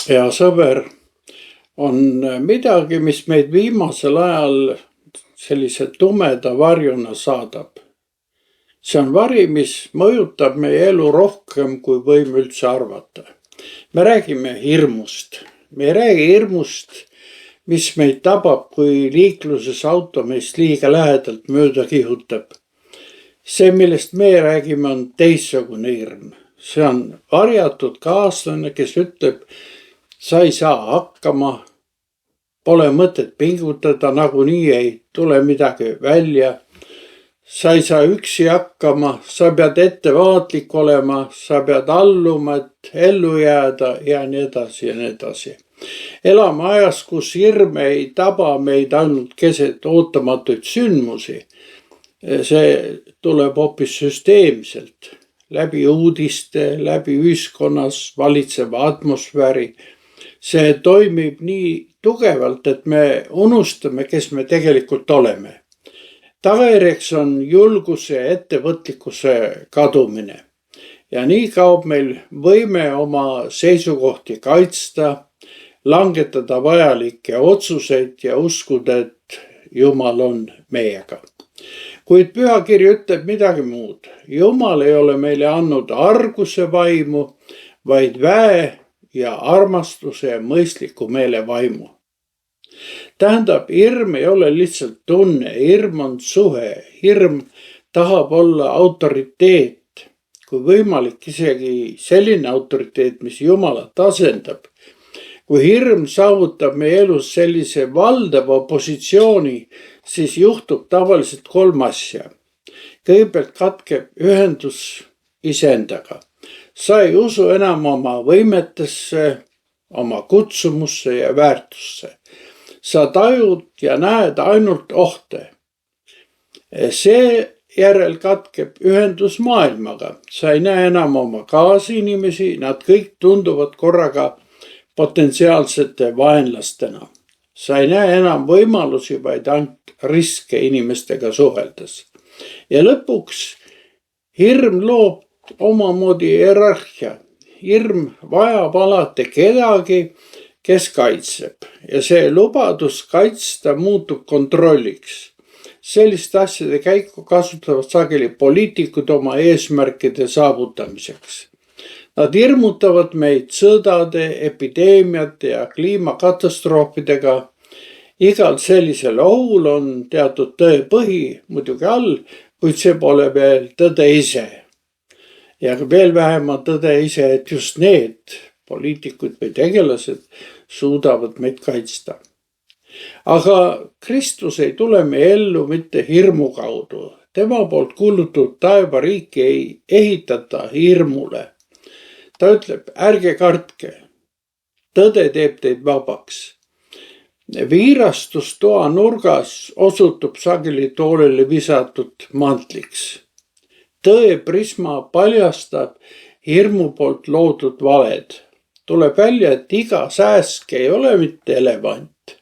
Hea sõber, on midagi, mis meid viimasel ajal sellise tumeda varjuna saadab. See on vari, mis mõjutab meie elu rohkem, kui võime üldse arvata. Me räägime hirmust. Me ei räägi hirmust, mis meid tabab, kui liikluses auto meist liiga lähedalt mööda kihutab. See, millest me räägime, on teistsugune hirm. See on varjatud kaaslane, kes ütleb, sa ei saa hakkama, pole mõtet pingutada, nagunii ei tule midagi välja. Sa ei saa üksi hakkama, sa pead ettevaatlik olema, sa pead alluma, et ellu jääda ja nii edasi ja nii edasi. Elame ajas, kus hirm ei taba meid ainult keset ootamatuid sündmusi. See tuleb hoopis süsteemselt, läbi uudiste, läbi ühiskonnas valitseva atmosfääri. See toimib nii tugevalt, et me unustame, kes me tegelikult oleme. Tagajärjeks on julguse ja ettevõtlikkuse kadumine. Ja nii kaob meil võime oma seisukohti kaitsta, langetada vajalikke otsuseid ja uskuda, et Jumal on meiega. Kuid pühakiri ütleb midagi muud. Jumal ei ole meile andnud arguse vaimu, vaid väe ja armastuse ja mõistliku meele vaimu. Tähendab, hirm ei ole lihtsalt tunne, hirm on suhe, hirm tahab olla autoriteet, kui võimalik isegi selline autoriteet, mis Jumalat asendab. Kui hirm saavutab meie elus sellise valdava positsiooni, siis juhtub tavaliselt 3 asja. Kõigepealt katkeb ühendus iseendaga. Sa ei usu enam oma võimetesse, oma kutsumusse ja väärtusse. Sa tajud ja näed ainult ohte. Seejärel katkeb ühendus maailmaga. Sa ei näe enam oma kaasinimesi, nad kõik tunduvad korraga potentsiaalsete vaenlastena. Sa ei näe enam võimalusi, vaid ainult riske inimestega suheldes. Ja lõpuks hirm loob omamoodi hierarhia. Hirm vajab alati kedagi, kes kaitseb. Ja see lubadus kaitsta muutub kontrolliks. Selliste asjade käiku kasutavad sageli poliitikud oma eesmärkide saavutamiseks. Nad hirmutavad meid sõdade, epideemiate ja kliimakatastroofidega. Igal sellisel ohul on teatud tõe põhi muidugi all, kuid see pole veel tõde ise. Ja veel vähem on tõde ise, et just need poliitikud või tegelased suudavad meid kaitsta. Aga Kristus ei tule meie ellu mitte hirmu kaudu. Tema poolt kuulutud taevariiki ei ehitata hirmule. Ta ütleb, ärge kartke. Tõde teeb teid vabaks. Viirastus toa nurgas osutub sageli toolele visatud mantliks. Tõe prisma paljastab hirmu poolt loodud valed. Tuleb välja, et iga sääsk ei ole mitte elevant.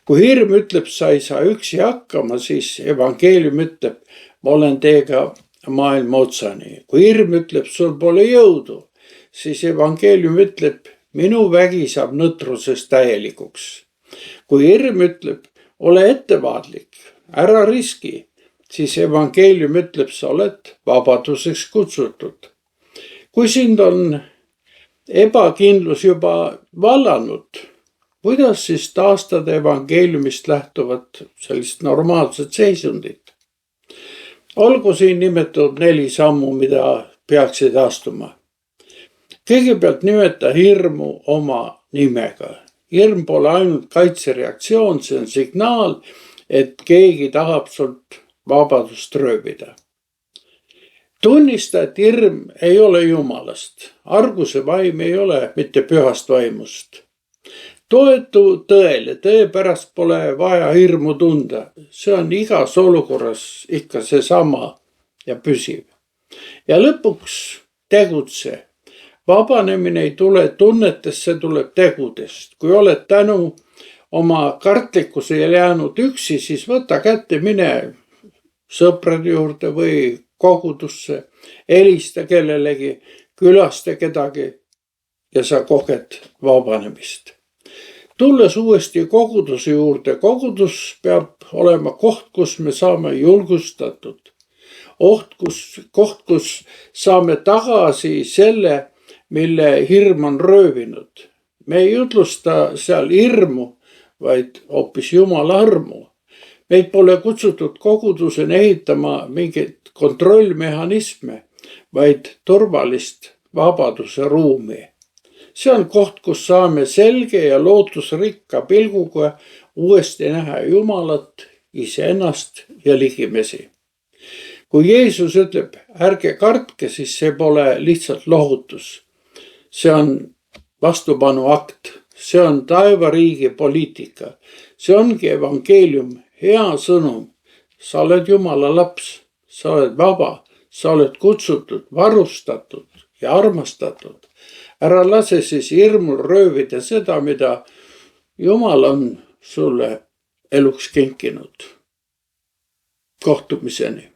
Kui hirm ütleb, sa ei saa üksi hakkama, siis evangeelium ütleb, ma olen teiega maailma otsani. Kui hirm ütleb, sul pole jõudu, siis evangeelium ütleb, minu vägi saab nõtrusest täielikuks. Kui hirm ütleb, ole ettevaatlik, ära riski, siis evangeelium ütleb, sa oled vabaduseks kutsutud. Kui sind on ebakindlus juba vallanud, kuidas siis taastada evangeeliumist lähtuvat sellist normaalset seisundit? Olgu siin nimetatud 4 sammu, mida peaksid astuma. Kõigepealt nimeta hirmu oma nimega. Hirm pole ainult kaitsereaktsioon, see on signaal, et keegi tahab sult vabadust röövida. Tunnista, et hirm ei ole Jumalast. Arguse vaim ei ole mitte pühast vaimust. Toetu tõele, tõe pärast pole vaja hirmu tunda. See on igas olukorras ikka seesama ja püsiv. Ja lõpuks tegutse. Vabanemine ei tule tunnetest, see tuleb tegudest. Kui oled tänu oma kartlikkusele jäänud üksi, siis võta kätte, mine sõprade juurde või kogudusse, helista kellelegi, külasta kedagi. ja sa koged vabanemist. Tulles uuesti koguduse juurde, kogudus peab olema koht, kus me saame julgustatud. Koht, kus saame tagasi selle, mille hirm on röövinud. Me ei jutlusta seal hirmu, vaid hoopis Jumala armu. Meid pole kutsutud koguduseni ehitama mingeid kontrollmehhanisme, vaid turvalist vabaduse ruumi. See on koht, kus saame selge ja lootusrikka pilguga uuesti näha Jumalat, iseennast ja ligimesi. Kui Jeesus ütleb, ärge kartke, siis see pole lihtsalt lohutus. See on vastupanuakt. See on taevariigi poliitika. See ongi evangeelium, hea sõnum. Sa oled Jumala laps, sa oled vaba, sa oled kutsutud, varustatud ja armastatud. Ära lase siis hirmul röövida seda, mida Jumal on sulle eluks kinkinud. Kohtumiseni.